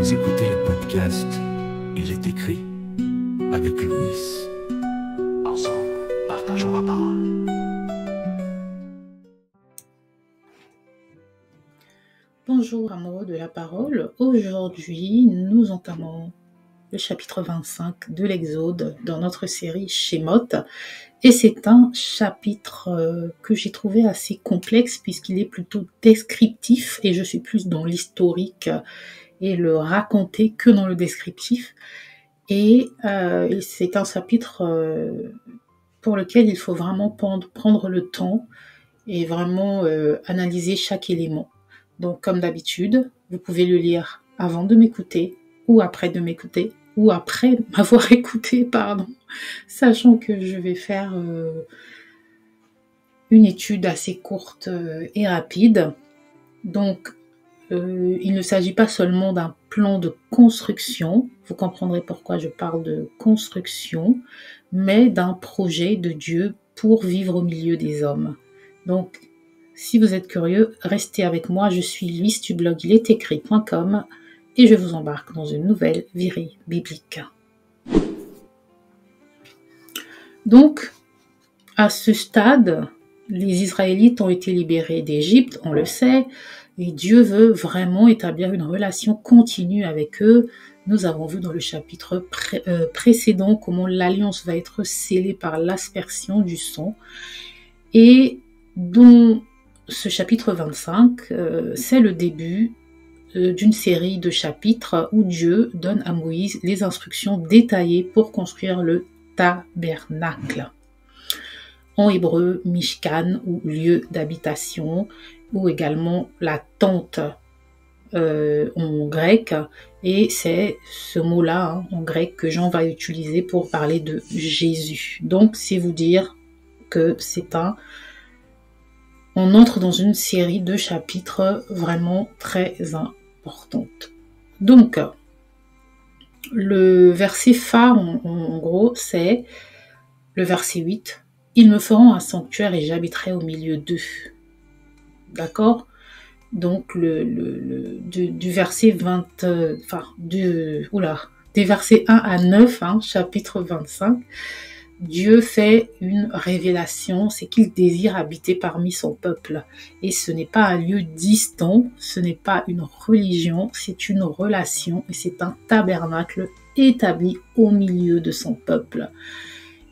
Vous écoutez le podcast Il est écrit avec Louis. Ensemble, partageons la parole. Bonjour amoureux de la parole, aujourd'hui nous entamons le chapitre 25 de l'Exode dans notre série Shemot et c'est un chapitre que j'ai trouvé assez complexe puisqu'il est plutôt descriptif et je suis plus dans l'historique et le raconter que dans le descriptif et c'est un chapitre pour lequel il faut vraiment prendre le temps et vraiment analyser chaque élément. Donc, comme d'habitude, vous pouvez le lire avant de m'écouter ou après de m'écouter ou après m'avoir écouté, sachant que je vais faire une étude assez courte et rapide. Donc, il ne s'agit pas seulement d'un plan de construction, vous comprendrez pourquoi je parle de construction, mais d'un projet de Dieu pour vivre au milieu des hommes. Donc, si vous êtes curieux, restez avec moi, je suis Louis du blog ilestécrit.com et je vous embarque dans une nouvelle virée biblique. Donc, à ce stade, les Israélites ont été libérés d'Égypte, on le sait, et Dieu veut vraiment établir une relation continue avec eux. Nous avons vu dans le chapitre précédent comment l'alliance va être scellée par l'aspersion du sang et dont ce chapitre 25, c'est le début d'une série de chapitres où Dieu donne à Moïse les instructions détaillées pour construire le tabernacle. En hébreu, Mishkan ou lieu d'habitation, ou également la tente en grec, et c'est ce mot-là en grec que Jean va utiliser pour parler de Jésus. Donc c'est vous dire que on entre dans une série de chapitres vraiment très importante. Donc, le verset phare, en gros, c'est le verset 8. « Ils me feront un sanctuaire et j'habiterai au milieu d'eux. » D'accord ? Donc, du verset des versets 1 à 9, chapitre 25, Dieu fait une révélation, c'est qu'il désire habiter parmi son peuple. Et ce n'est pas un lieu distant, ce n'est pas une religion, c'est une relation et c'est un tabernacle établi au milieu de son peuple.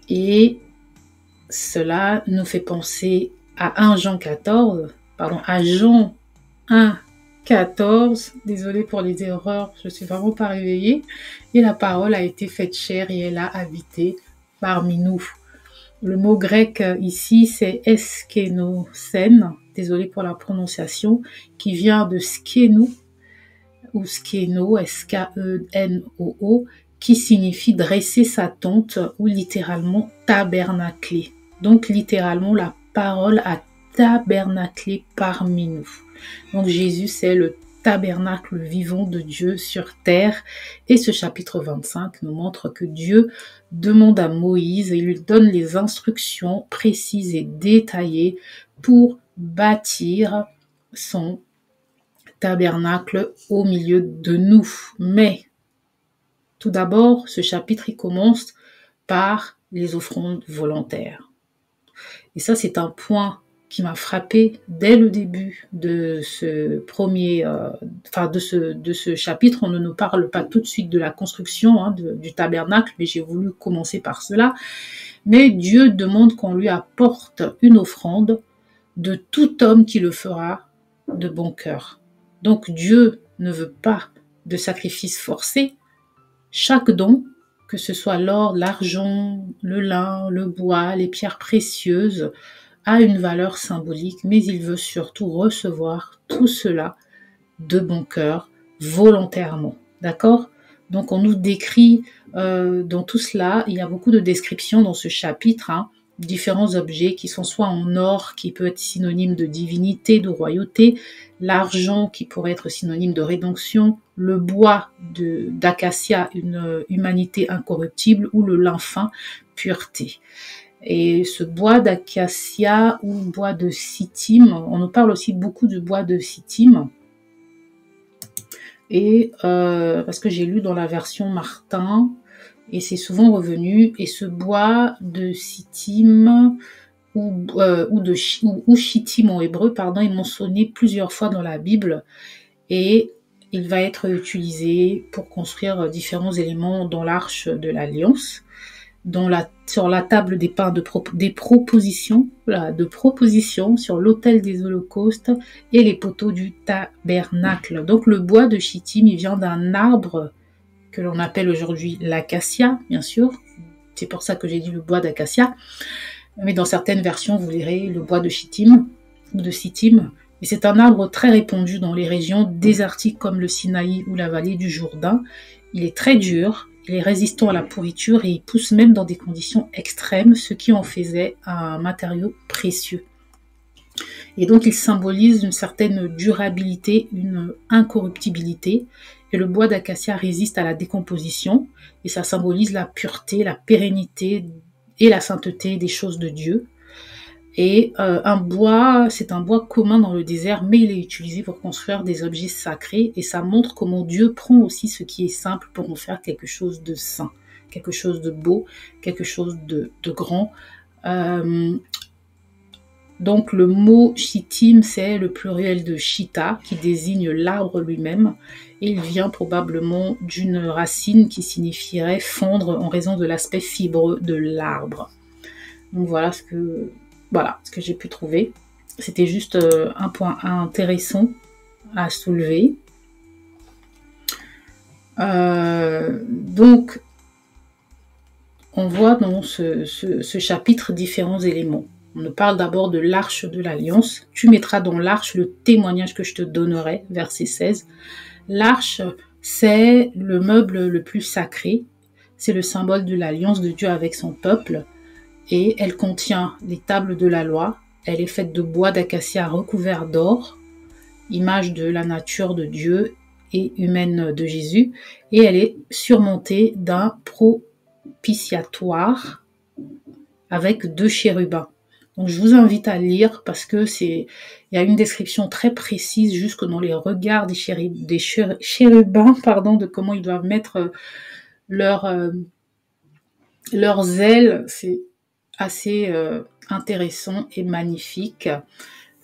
Et cela nous fait penser à Jean 1, 14, désolée pour les erreurs, je suis vraiment pas réveillée. Et la parole a été faite chair et elle a habité parmi nous. Le mot grec ici, c'est eskenosen, désolé pour la prononciation, qui vient de skeno, ou skeno, S-K-E-N-O-O, qui signifie dresser sa tente, ou littéralement tabernacler. Donc littéralement, la parole a tabernaclé parmi nous. Donc Jésus, c'est le tabernacle vivant de Dieu sur terre. Et ce chapitre 25 nous montre que Dieu demande à Moïse et lui donne les instructions précises et détaillées pour bâtir son tabernacle au milieu de nous. Mais tout d'abord, ce chapitre il commence par les offrandes volontaires. Et ça, c'est un point qui m'a frappé dès le début de ce de ce chapitre. On ne nous parle pas tout de suite de la construction du tabernacle, mais j'ai voulu commencer par cela. Mais Dieu demande qu'on lui apporte une offrande de tout homme qui le fera de bon cœur. Donc Dieu ne veut pas de sacrifice forcé. Chaque don, que ce soit l'or, l'argent, le lin, le bois, les pierres précieuses, a une valeur symbolique, mais il veut surtout recevoir tout cela de bon cœur, volontairement. D'accord ? Donc on nous décrit dans tout cela, il y a beaucoup de descriptions dans ce chapitre, différents objets qui sont soit en or, qui peut être synonyme de divinité, de royauté, l'argent qui pourrait être synonyme de rédemption, le bois d'acacia, une humanité incorruptible, ou le lin fin, pureté. Et ce bois d'acacia ou bois de sittim, on nous parle aussi beaucoup du bois de sittim. et parce que j'ai lu dans la version Martin, et c'est souvent revenu, et ce bois de Sittim, ou Shittim en hébreu, pardon, est mentionné plusieurs fois dans la Bible, et il va être utilisé pour construire différents éléments dans l'arche de l'Alliance, sur la table des pains des propositions, sur l'autel des holocaustes et les poteaux du tabernacle. Donc le bois de Shittim, il vient d'un arbre que l'on appelle aujourd'hui l'acacia, bien sûr. C'est pour ça que j'ai dit le bois d'acacia. Mais dans certaines versions, vous verrez le bois de Shittim ou de Sittim. Et c'est un arbre très répandu dans les régions désertiques comme le Sinaï ou la vallée du Jourdain. Il est très dur, il est résistant à la pourriture et il pousse même dans des conditions extrêmes, ce qui en faisait un matériau précieux. Et donc il symbolise une certaine durabilité, une incorruptibilité. Et le bois d'acacia résiste à la décomposition et ça symbolise la pureté, la pérennité et la sainteté des choses de Dieu. Et c'est un bois commun dans le désert, mais il est utilisé pour construire des objets sacrés et ça montre comment Dieu prend aussi ce qui est simple pour en faire quelque chose de saint, quelque chose de beau, quelque chose de grand. Donc le mot Shittim, c'est le pluriel de Shita qui désigne l'arbre lui-même et il vient probablement d'une racine qui signifierait fondre en raison de l'aspect fibreux de l'arbre. Donc voilà ce que j'ai pu trouver. C'était juste un point intéressant à soulever. Donc, on voit dans ce chapitre différents éléments. On nous parle d'abord de l'arche de l'Alliance. Tu mettras dans l'arche le témoignage que je te donnerai, verset 16. L'arche, c'est le meuble le plus sacré. C'est le symbole de l'alliance de Dieu avec son peuple. Et elle contient les tables de la loi. Elle est faite de bois d'acacia recouvert d'or, image de la nature de Dieu et humaine de Jésus. Et elle est surmontée d'un propitiatoire avec 2 chérubins. Donc je vous invite à lire parce que il y a une description très précise jusque dans les regards des chérubins, de comment ils doivent mettre leurs ailes. C'est assez intéressant et magnifique.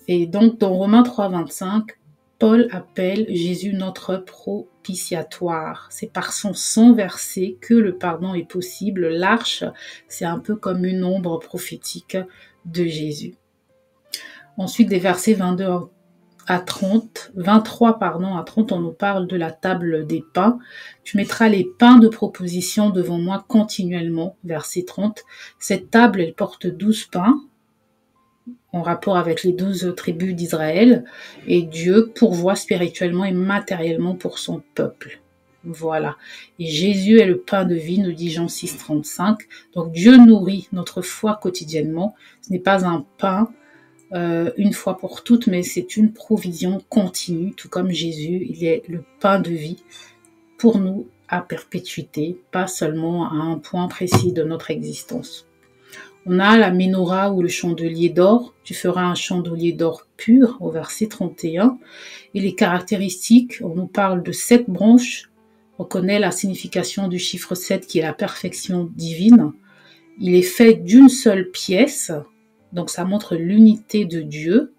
Et donc dans Romains 3,25, Paul appelle Jésus notre propitiatoire. C'est par son sang versé que le pardon est possible. L'arche, c'est un peu comme une ombre prophétique de Jésus. Ensuite, des versets 23 à 30, on nous parle de la table des pains. Tu mettras les pains de proposition devant moi continuellement, verset 30. Cette table, elle porte 12 pains, en rapport avec les 12 tribus d'Israël, et Dieu pourvoit spirituellement et matériellement pour son peuple. Voilà. Et Jésus est le pain de vie, nous dit Jean 6, 35. Donc Dieu nourrit notre foi quotidiennement. Ce n'est pas un pain une fois pour toutes, mais c'est une provision continue, tout comme Jésus, il est le pain de vie pour nous à perpétuité, pas seulement à un point précis de notre existence. On a la menorah ou le chandelier d'or. Tu feras un chandelier d'or pur, au verset 31. Et les caractéristiques, on nous parle de 7 branches. On connaît la signification du chiffre 7 qui est la perfection divine. Il est fait d'une seule pièce, donc ça montre l'unité de Dieu.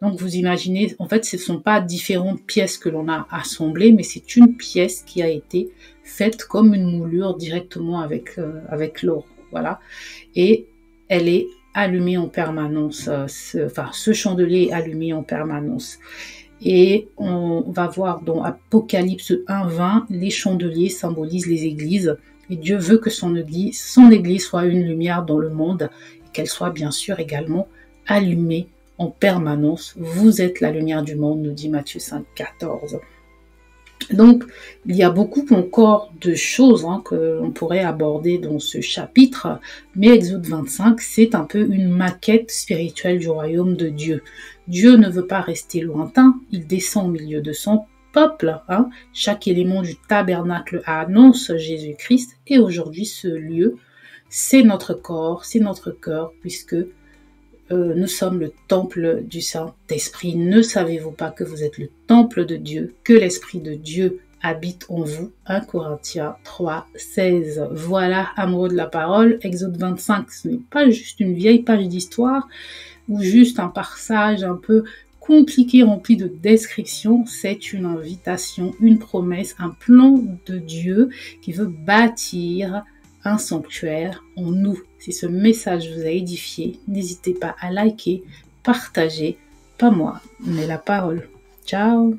Donc vous imaginez, en fait ce ne sont pas différentes pièces que l'on a assemblées, mais c'est une pièce qui a été faite comme une moulure directement avec l'or. Voilà. Et elle est allumée en permanence, ce chandelier est allumé en permanence. Et on va voir dans Apocalypse 1:20, les chandeliers symbolisent les églises. Et Dieu veut que son église soit une lumière dans le monde, et qu'elle soit bien sûr également allumée en permanence. Vous êtes la lumière du monde, nous dit Matthieu 5:14. Donc, il y a beaucoup encore de choses que l'on pourrait aborder dans ce chapitre, mais Exode 25, c'est un peu une maquette spirituelle du royaume de Dieu. Dieu ne veut pas rester lointain, il descend au milieu de son peuple. Chaque élément du tabernacle annonce Jésus-Christ, et aujourd'hui, ce lieu, c'est notre corps, c'est notre cœur, puisque nous sommes le temple du Saint-Esprit. Ne savez-vous pas que vous êtes le temple de Dieu, que l'Esprit de Dieu habite en vous. 1 Corinthiens 3, 16. Voilà, amoureux de la parole, Exode 25, ce n'est pas juste une vieille page d'histoire ou juste un passage un peu compliqué, rempli de descriptions. C'est une invitation, une promesse, un plan de Dieu qui veut bâtir un sanctuaire en nous. Si ce message vous a édifié, n'hésitez pas à liker, partager, pas moi, mais la parole. Ciao!